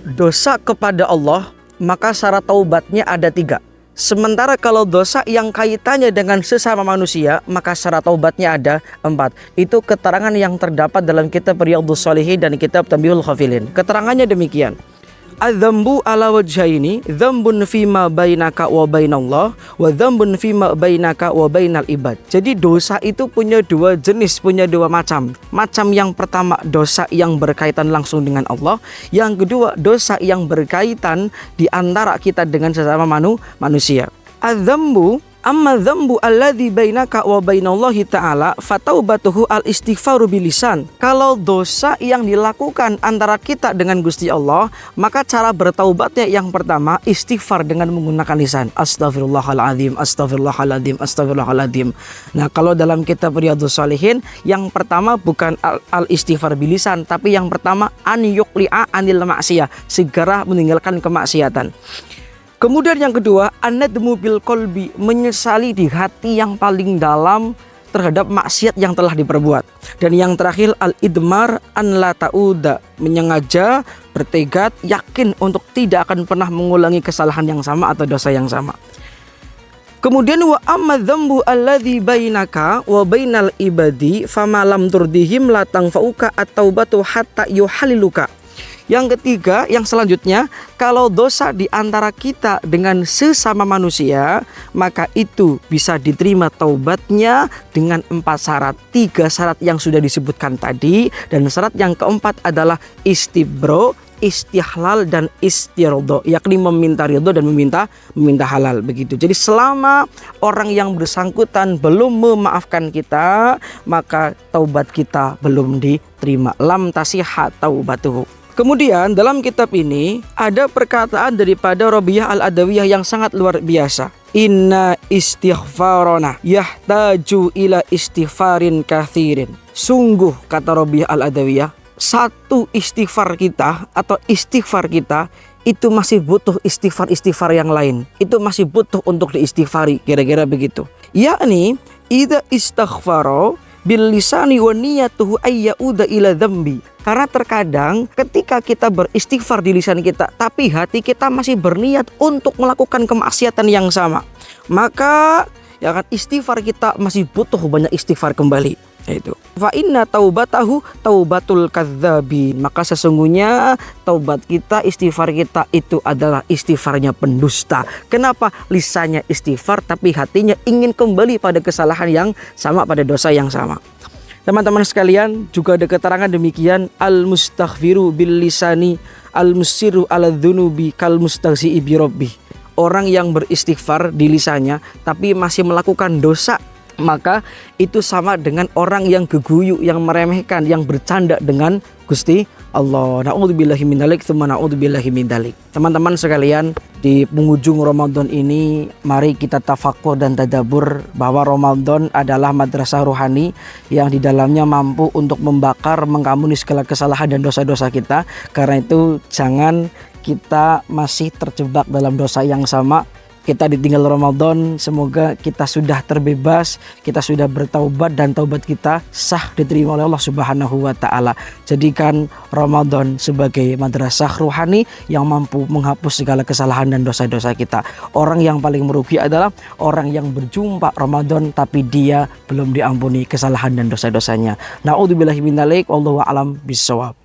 dosa kepada Allah, maka syarat taubatnya ada 3. Sementara kalau dosa yang kaitannya dengan sesama manusia, maka syarat taubatnya ada 4. Itu keterangan yang terdapat dalam kitab Riyadhus Shalihin dan kitab Tanbihul Ghafilin. Keterangannya demikian. Adzambu ala wajhaini, dzambun fima bainaka wa bainallah, wa dzambun fima bainaka wa bainal ibad. Jadi dosa itu punya 2 jenis, punya 2 macam. Macam yang pertama dosa yang berkaitan langsung dengan Allah, yang kedua dosa yang berkaitan di antara kita dengan sesama manusia. Adzambu amma dzambu alladzi bainaka wa bainallahi ta'ala fataubatuhu al-istighfaru bilisan. Kalau dosa yang dilakukan antara kita dengan Gusti Allah, maka cara bertaubatnya yang pertama istighfar dengan menggunakan lisan. Astaghfirullahaladzim, astaghfirullahaladzim, astaghfirullahaladzim. Nah, kalau dalam kitab Riyadhus Shalihin, yang pertama bukan al-istighfar bilisan, tapi yang pertama an yuqli'a anil ma'siyah, segera meninggalkan kemaksiatan. Kemudian yang kedua, an-nadmu bil qalbi, menyesali di hati yang paling dalam terhadap maksiat yang telah diperbuat. Dan yang terakhir, al-idmar an la ta'uda, menyengaja, bertekad, yakin untuk tidak akan pernah mengulangi kesalahan yang sama atau dosa yang sama. Kemudian wa amma dzambu alladzi bainaka wa bainal ibadi fama lam turdihim la tanfa'uka at-taubatu hatta yuhaliluka. Yang ketiga, yang selanjutnya, kalau dosa di antara kita dengan sesama manusia, maka itu bisa diterima taubatnya dengan 4 syarat. 3 syarat yang sudah disebutkan tadi, dan syarat yang keempat adalah istibro, istihlal, dan istirodo, yakni meminta ridho dan meminta halal, begitu. Jadi selama orang yang bersangkutan belum memaafkan kita, maka taubat kita belum diterima. Lam tasihha taubatuhu. Kemudian dalam kitab ini ada perkataan daripada Rabi'ah al-Adawiyah yang sangat luar biasa. Inna istighfarona yahtaju ila istighfarin kathirin. Sungguh, kata Rabi'ah al-Adawiyah, satu istighfar kita atau istighfar kita itu masih butuh istighfar yang lain. Itu masih butuh untuk diistighfari, kira-kira begitu. Yakni idza istaghfaro bil lisani wa niyatuhu ayyauda ila dzambi. Karena terkadang ketika kita beristighfar di lisan kita, tapi hati kita masih berniat untuk melakukan kemaksiatan yang sama, maka ya kan, istighfar kita masih butuh banyak istighfar kembali. Itu fa inna taubatahu taubatul kadzdzabin, maka sesungguhnya taubat kita, istighfar kita itu adalah istighfarnya pendusta. Kenapa? Lisannya istighfar tapi hatinya ingin kembali pada kesalahan yang sama, pada dosa yang sama. Teman-teman sekalian, juga ada keterangan demikian, al-mustaghfiru bil lisani al-musiru ala dzunubi kal mustaghzi bi rabbi. Orang yang beristighfar di lisannya tapi masih melakukan dosa, maka itu sama dengan orang yang geguyu, yang meremehkan, yang bercanda dengan Gusti Allah. Na'udzubillahi min dzalik, tsumma na'udzubillahi min dzalik. Teman-teman sekalian, di penghujung Ramadan ini mari kita tafakkur dan tadabbur bahwa Ramadan adalah madrasah rohani yang di dalamnya mampu untuk membakar, mengampuni segala kesalahan dan dosa-dosa kita. Karena itu jangan kita masih terjebak dalam dosa yang sama. Kita ditinggal Ramadan, semoga kita sudah terbebas, kita sudah bertaubat dan taubat kita sah diterima oleh Allah Subhanahu wa taala. Jadikan Ramadan sebagai madrasah rohani yang mampu menghapus segala kesalahan dan dosa-dosa kita. Orang yang paling merugi adalah orang yang berjumpa Ramadan tapi dia belum diampuni kesalahan dan dosa-dosanya. Na'udzubillahi min dzalik, wallahu a'lam bishawab.